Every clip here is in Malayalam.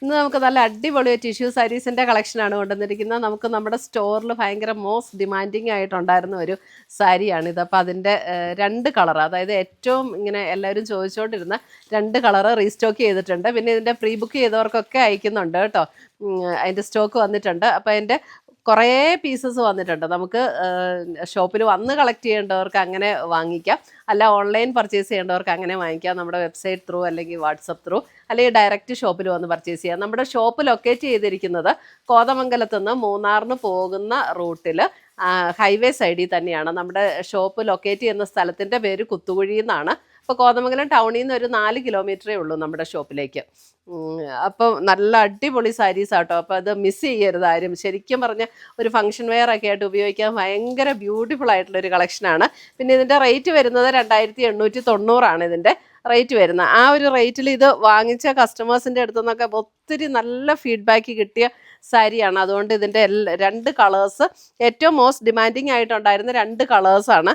ഇന്ന് നമുക്ക് നല്ല അടിപൊളി ടിഷ്യൂ സാരീസിൻ്റെ കളക്ഷനാണ് കൊണ്ടുവന്നിരിക്കുന്നത്. നമുക്ക് നമ്മുടെ സ്റ്റോറിൽ ഭയങ്കര മോസ്റ്റ് ഡിമാൻഡിങ് ആയിട്ടുണ്ടായിരുന്ന ഒരു സാരിയാണിത്. അപ്പോൾ അതിൻ്റെ 2 കളർ, അതായത് ഏറ്റവും ഇങ്ങനെ എല്ലാവരും ചോദിച്ചുകൊണ്ടിരുന്ന 2 കളറ് റീസ്റ്റോക്ക് ചെയ്തിട്ടുണ്ട്. പിന്നെ ഇതിൻ്റെ പ്രീ ബുക്ക് ചെയ്തവർക്കൊക്കെ അയക്കുന്നുണ്ട് കേട്ടോ. അതിൻ്റെ സ്റ്റോക്ക് വന്നിട്ടുണ്ട്. അപ്പോൾ അതിൻ്റെ കുറേ പീസസ് വന്നിട്ടുണ്ട്. നമുക്ക് ഷോപ്പിൽ വന്ന് കളക്ട് ചെയ്യേണ്ടവർക്ക് അങ്ങനെ വാങ്ങിക്കാം, അല്ല ഓൺലൈൻ പർച്ചേസ് ചെയ്യേണ്ടവർക്ക് അങ്ങനെ വാങ്ങിക്കാം. നമ്മുടെ വെബ്സൈറ്റ് ത്രൂ അല്ലെങ്കിൽ വാട്സപ്പ് ത്രൂ അല്ലെങ്കിൽ ഡയറക്റ്റ് ഷോപ്പിൽ വന്ന് പർച്ചേസ് ചെയ്യാം. നമ്മുടെ ഷോപ്പ് ലൊക്കേറ്റ് ചെയ്തിരിക്കുന്നത് കോതമംഗലത്ത് നിന്ന് മൂന്നാറിന് പോകുന്ന റൂട്ടിൽ ഹൈവേ സൈഡിൽ തന്നെയാണ്. നമ്മുടെ ഷോപ്പ് ലൊക്കേറ്റ് ചെയ്യുന്ന സ്ഥലത്തിൻ്റെ പേര് കുത്തുകുഴി എന്നാണ്. അപ്പോൾ കോതമംഗലം ടൗണിൽ നിന്ന് ഒരു 4 കിലോമീറ്ററേ ഉള്ളൂ നമ്മുടെ ഷോപ്പിലേക്ക്. അപ്പം നല്ല അടിപൊളി സാരീസ് ആട്ടോ. അപ്പോൾ അത് മിസ് ചെയ്യരുത് ആരും. ശരിക്കും പറഞ്ഞാൽ ഒരു ഫംഗ്ഷൻ വെയർ ഒക്കെ ആയിട്ട് ഉപയോഗിക്കാൻ ഭയങ്കര ബ്യൂട്ടിഫുൾ ആയിട്ടുള്ളൊരു കളക്ഷനാണ്. പിന്നെ ഇതിൻ്റെ റേറ്റ് വരുന്നത് 2890 ഇതിൻ്റെ റേറ്റ് വരുന്നത്. ആ ഒരു റേറ്റിൽ ഇത് വാങ്ങിച്ച കസ്റ്റമേഴ്സിൻ്റെ അടുത്തു നിന്നൊക്കെ ഒത്തിരി നല്ല ഫീഡ്ബാക്ക് കിട്ടിയ സാരിയാണ്. അതുകൊണ്ട് ഇതിൻ്റെ 2 കളേഴ്സ്, ഏറ്റവും മോസ്റ്റ് ഡിമാൻഡിങ് ആയിട്ടുണ്ടായിരുന്ന 2 കളേഴ്സാണ്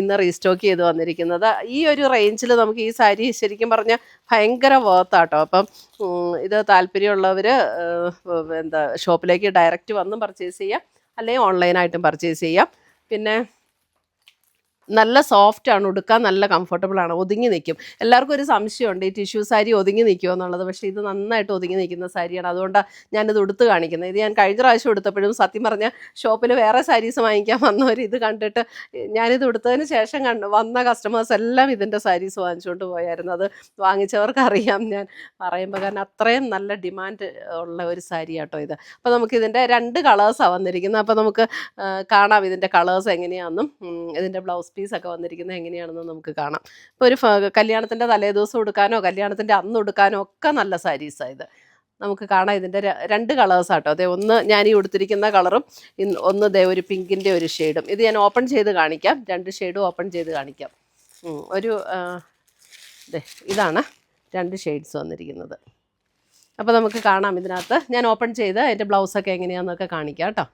ഇന്ന് റീസ്റ്റോക്ക് ചെയ്ത് വന്നിരിക്കുന്നത്. ഈ ഒരു റേഞ്ചിൽ നമുക്ക് ഈ സാരി ശരിക്കും പറഞ്ഞാൽ ഭയങ്കര വർത്താട്ടോ. അപ്പം ഇത് താല്പര്യമുള്ളവർ ഷോപ്പിലേക്ക് ഡയറക്റ്റ് വന്നും പർച്ചേസ് ചെയ്യാം, അല്ലെങ്കിൽ ഓൺലൈനായിട്ടും പർച്ചേസ് ചെയ്യാം. പിന്നെ നല്ല സോഫ്റ്റാണ്, ഉടുക്കാൻ നല്ല കംഫർട്ടബിളാണ്, ഒതുങ്ങി നിൽക്കും. എല്ലാവർക്കും ഒരു സംശയമുണ്ട് ഈ ടിഷ്യൂ സാരി ഒതുങ്ങി നിൽക്കുമോ എന്നുള്ളത്. പക്ഷേ ഇത് നന്നായിട്ട് ഒതുങ്ങി നിൽക്കുന്ന സാരിയാണ്. അതുകൊണ്ടാണ് ഞാനിത് ഉടുത്ത് കാണിക്കുന്നത്. ഇത് ഞാൻ കഴിഞ്ഞ പ്രാവശ്യം എടുത്തപ്പോഴും സത്യം പറഞ്ഞാൽ ഷോപ്പിൽ വേറെ സാരീസ് വാങ്ങിക്കാൻ വന്നവർ ഇത് കണ്ടിട്ട്, ഞാനിത് ഉടുത്തതിന് ശേഷം വന്ന കസ്റ്റമേഴ്സ് എല്ലാം ഇതിൻ്റെ സാരീസ് വാങ്ങിച്ചുകൊണ്ട് പോയായിരുന്നു. അത് വാങ്ങിച്ചവർക്ക് അറിയാം ഞാൻ പറയുമ്പോൾ, കാരണം അത്രയും നല്ല ഡിമാൻഡ് ഉള്ള ഒരു സാരി ആട്ടോ ഇത്. അപ്പോൾ നമുക്കിതിൻ്റെ 2 കളേഴ്സാണ് വന്നിരിക്കുന്നത്. അപ്പോൾ നമുക്ക് കാണാം ഇതിൻ്റെ കളേഴ്സ് എങ്ങനെയാണെന്നും ഇതിൻ്റെ ബ്ലൗസ് പീസൊക്കെ വന്നിരിക്കുന്നത് എങ്ങനെയാണെന്ന് നമുക്ക് കാണാം. ഇപ്പോൾ ഒരു കല്യാണത്തിൻ്റെ തലേദിവസം ഉടുക്കാനോ കല്യാണത്തിൻ്റെ അന്ന് ഉടുക്കാനോ ഒക്കെ നല്ല സാരീസാണ് ഇത്. നമുക്ക് കാണാം ഇതിൻ്റെ 2 കളേഴ്സാട്ടോ. അതെ, ഒന്ന് ഞാൻ ഈ ഉടുത്തിരിക്കുന്ന കളറും ഒന്ന് ദേ ഒരു പിങ്കിൻ്റെ ഒരു ഷെയ്ഡും. ഇത് ഞാൻ ഓപ്പൺ ചെയ്ത് കാണിക്കാം, 2 ഷെയ്ഡും ഓപ്പൺ ചെയ്ത് കാണിക്കാം. ഒരു ഇതാണ് 2 ഷെയ്ഡ്സ് വന്നിരിക്കുന്നത്. അപ്പോൾ നമുക്ക് കാണാം ഇതിനകത്ത്. ഞാൻ ഓപ്പൺ ചെയ്ത് അതിൻ്റെ ബ്ലൗസൊക്കെ എങ്ങനെയാണെന്നൊക്കെ കാണിക്കാം കേട്ടോ.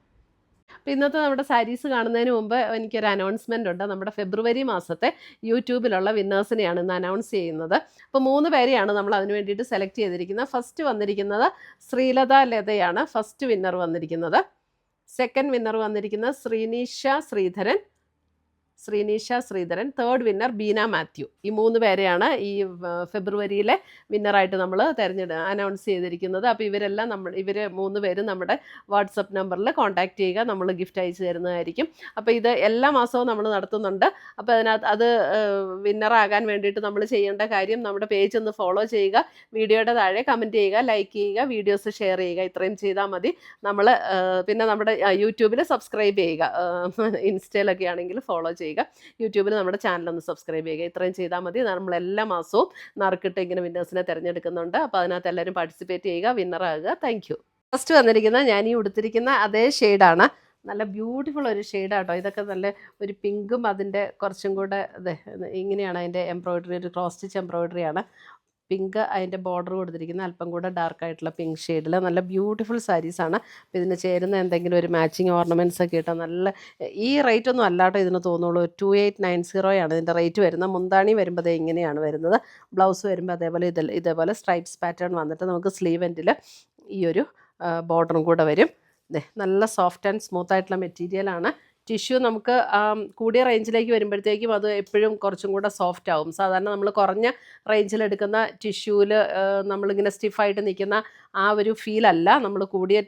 അപ്പോൾ ഇന്നത്തെ നമ്മുടെ സാരീസ് കാണുന്നതിന് മുമ്പ് എനിക്കൊരു അനൗൺസ്മെൻ്റ് ഉണ്ട്. നമ്മുടെ ഫെബ്രുവരി മാസത്തെ യൂട്യൂബിലുള്ള വിന്നേഴ്സിനെയാണ് ഇന്ന് അനൗൺസ് ചെയ്യുന്നത്. അപ്പോൾ 3 പേരെയാണ് നമ്മൾ അതിന് വേണ്ടിയിട്ട് സെലക്ട് ചെയ്തിരിക്കുന്നത്. ഫസ്റ്റ് വന്നിരിക്കുന്നത് ശ്രീലത ലതയാണ് ഫസ്റ്റ് വിന്നർ വന്നിരിക്കുന്നത്. സെക്കൻഡ് വിന്നർ വന്നിരിക്കുന്നത് ശ്രീനീഷ ശ്രീധരൻ. Third winner Beena Mathew. ഈ 3 പേരെയാണ് ഈ ഫെബ്രുവരിയിലെ വിന്നറായിട്ട് നമ്മൾ അനൗൺസ് ചെയ്തിരിക്കുന്നത്. അപ്പോൾ ഇവരെല്ലാം ഇവർ 3 പേരും നമ്മുടെ വാട്സപ്പ് നമ്പറിൽ കോൺടാക്റ്റ് ചെയ്യുക, നമ്മൾ ഗിഫ്റ്റ് അയച്ചു തരുന്നതായിരിക്കും. അപ്പോൾ ഇത് എല്ലാ മാസവും നമ്മൾ നടത്തുന്നുണ്ട്. അപ്പോൾ അതിനകത്ത് അത് വിന്നറാകാൻ വേണ്ടിയിട്ട് നമ്മൾ ചെയ്യേണ്ട കാര്യം, നമ്മുടെ പേജ് ഒന്ന് ഫോളോ ചെയ്യുക, വീഡിയോയുടെ താഴെ കമൻറ്റ് ചെയ്യുക, ലൈക്ക് ചെയ്യുക, വീഡിയോസ് ഷെയർ ചെയ്യുക. ഇത്രയും ചെയ്താൽ മതി. നമ്മൾ പിന്നെ നമ്മുടെ യൂട്യൂബിൽ സബ്സ്ക്രൈബ് ചെയ്യുക, ഇൻസ്റ്റയിലൊക്കെ ആണെങ്കിൽ ഫോളോ ചെയ്യുക, യൂട്യൂബിൽ നമ്മുടെ ചാനലൊന്ന് സബ്സ്ക്രൈബ് ചെയ്യുക. ഇത്രയും ചെയ്താൽ മതി. നമ്മൾ എല്ലാ മാസവും നറുക്കിട്ട് ഇങ്ങനെ വിന്നേഴ്സിനെ തിരഞ്ഞെടുക്കുന്നുണ്ട്. അപ്പോൾ അതിനകത്ത് എല്ലാവരും പാർട്ടിസിപ്പേറ്റ് ചെയ്യുക, വിന്നറാകുക. Thank you. ഫസ്റ്റ് വന്നിരിക്കുന്ന ഞാൻ ഈ ഉടുത്തിരിക്കുന്ന അതേ ഷെയ്ഡാണ്. നല്ല ബ്യൂട്ടിഫുൾ ഒരു ഷെയ്ഡാട്ടോ. ഇതൊക്കെ നല്ല ഒരു പിങ്കും അതിൻ്റെ കുറച്ചും കൂടെ ഇങ്ങനെയാണ് അതിൻ്റെ എംബ്രോയ്ഡറി, ഒരു ക്രോസ് സ്റ്റിച്ച് എംബ്രോയ്ഡറിയാണ്. പിങ്ക് അതിൻ്റെ ബോർഡർ കൊടുത്തിരിക്കുന്ന അല്പം കൂടെ ഡാർക്കായിട്ടുള്ള പിങ്ക് ഷെയ്ഡിൽ നല്ല ബ്യൂട്ടിഫുൾ സാരീസാണ്. അപ്പോൾ ഇതിന് ചേരുന്ന എന്തെങ്കിലും ഒരു മാച്ചിങ് ഓർണമെൻറ്റ്സ് ഒക്കെ ഇട്ടാൽ നല്ല, ഈ റേറ്റ് ഒന്നും അല്ലാട്ടോ ഇതിന് തോന്നുള്ളൂ. 2890 ഇതിൻ്റെ റേറ്റ് വരുന്നത്. മുന്താണി വരുമ്പോൾ ഇങ്ങനെയാണ് വരുന്നത്. ബ്ലൗസ് വരുമ്പോൾ ഇതേപോലെ സ്ട്രൈപ്സ് പാറ്റേൺ വന്നിട്ട് നമുക്ക് സ്ലീവ് എൻഡിൽ ഈ ഒരു ബോർഡറും കൂടെ വരും. നല്ല സോഫ്റ്റ് ആൻഡ് സ്മൂത്ത് ആയിട്ടുള്ള മെറ്റീരിയലാണ്. ടിഷ്യൂ നമുക്ക് കൂടിയ റേഞ്ചിലേക്ക് വരുമ്പോഴത്തേക്കും അത് എപ്പോഴും കുറച്ചും കൂടെ സോഫ്റ്റ് ആവും. സാധാരണ നമ്മൾ കുറഞ്ഞ റേഞ്ചിലെടുക്കുന്ന ടിഷ്യൂവിൽ നമ്മളിങ്ങനെ സ്റ്റിഫായിട്ട് നിൽക്കുന്ന ആ ഒരു ഫീലല്ല നമ്മൾ കൂടിയ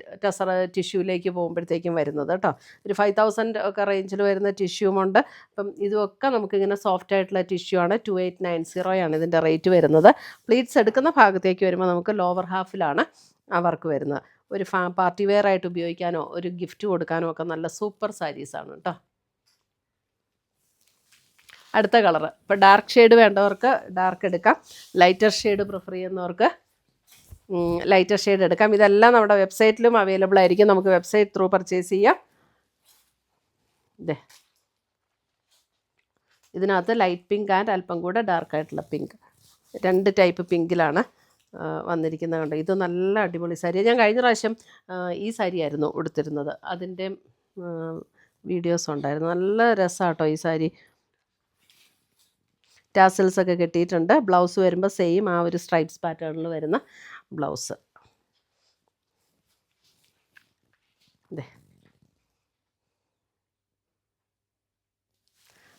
ടിഷ്യൂവിലേക്ക് പോകുമ്പോഴത്തേക്കും വരുന്നത് കേട്ടോ. ഒരു 5000 ഒക്കെ റേഞ്ചിൽ വരുന്ന ടിഷ്യൂമുണ്ട്. അപ്പം ഇതുമൊക്കെ നമുക്കിങ്ങനെ സോഫ്റ്റ് ആയിട്ടുള്ള ടിഷ്യൂ ആണ്. 2890 ഇതിൻ്റെ റേറ്റ് വരുന്നത്. പ്ലീറ്റ്സ് എടുക്കുന്ന ഭാഗത്തേക്ക് വരുമ്പോൾ നമുക്ക് ലോവർ ഹാഫിലാണ് ആ വർക്ക് വരുന്നത്. ഒരു പാർട്ടി വെയർ ആയിട്ട് ഉപയോഗിക്കാനോ ഒരു ഗിഫ്റ്റ് കൊടുക്കാനോ ഒക്കെ നല്ല സൂപ്പർ സാരീസാണ് കേട്ടോ. അടുത്ത കളറ്, ഇപ്പോൾ ഡാർക്ക് ഷെയ്ഡ് വേണ്ടവർക്ക് ഡാർക്ക് എടുക്കാം, ലൈറ്റർ ഷെയ്ഡ് പ്രിഫർ ചെയ്യുന്നവർക്ക് ലൈറ്റർ ഷെയ്ഡ് എടുക്കാം. ഇതെല്ലാം നമ്മുടെ വെബ്സൈറ്റിലും അവൈലബിൾ ആയിരിക്കും. നമുക്ക് വെബ്സൈറ്റ് ത്രൂ പർച്ചേസ് ചെയ്യാം. ഇതിനകത്ത് ലൈറ്റ് പിങ്ക് ആൻഡ് അല്പം കൂടെ ഡാർക്കായിട്ടുള്ള പിങ്ക്, 2 ടൈപ്പ് പിങ്കിലാണ് വന്നിരിക്കുന്നത്. കണ്ടോ, ഇത് നല്ല അടിപൊളി സാരിയാണ്. ഞാൻ കഴിഞ്ഞ പ്രാവശ്യം ഈ സാരിയായിരുന്നു ഉടുത്തിരുന്നത്. അതിൻ്റെ വീഡിയോസ് ഉണ്ടായിരുന്നു. നല്ല രസമാട്ടോ ഈ സാരി. ടാസൽസൊക്കെ കെട്ടിയിട്ടുണ്ട്. ബ്ലൗസ് വരുമ്പോൾ സെയിം ആ ഒരു സ്ട്രൈപ്സ് പാറ്റേണിൽ വരുന്ന ബ്ലൗസ്. ഇതേ.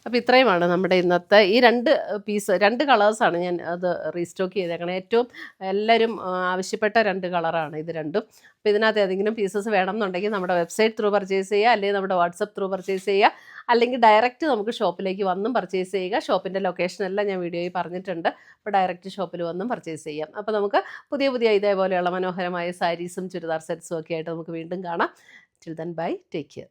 അപ്പോൾ ഇത്രയുമാണ് നമ്മുടെ ഇന്നത്തെ ഈ 2 കളേഴ്സാണ് ഞാൻ അത് റീസ്റ്റോക്ക് ചെയ്തേക്കണേ. ഏറ്റവും എല്ലാവരും ആവശ്യപ്പെട്ട 2 കളറാണ് ഇത് രണ്ടും. അപ്പോൾ ഇതിനകത്ത് ഏതെങ്കിലും പീസസ് വേണം എന്നുണ്ടെങ്കിൽ നമ്മുടെ വെബ്സൈറ്റ് ത്രൂ പർച്ചേസ് ചെയ്യുക, അല്ലെങ്കിൽ നമ്മുടെ വാട്സപ്പ് ത്രൂ പർച്ചേസ് ചെയ്യുക, അല്ലെങ്കിൽ ഡയറക്റ്റ് നമുക്ക് ഷോപ്പിലേക്ക് വന്നും പർച്ചേസ് ചെയ്യുക. ഷോപ്പിൻ്റെ ലൊക്കേഷനെല്ലാം ഞാൻ വീഡിയോയിൽ പറഞ്ഞിട്ടുണ്ട്. അപ്പോൾ ഡയറക്റ്റ് ഷോപ്പിൽ വന്നും പർച്ചേസ് ചെയ്യാം. അപ്പോൾ നമുക്ക് പുതിയ ഇതേപോലെയുള്ള മനോഹരമായ സാരീസും ചുരിദാർ സെറ്റ്സും ഒക്കെ ആയിട്ട് നമുക്ക് വീണ്ടും കാണാം. Till then bye, take care.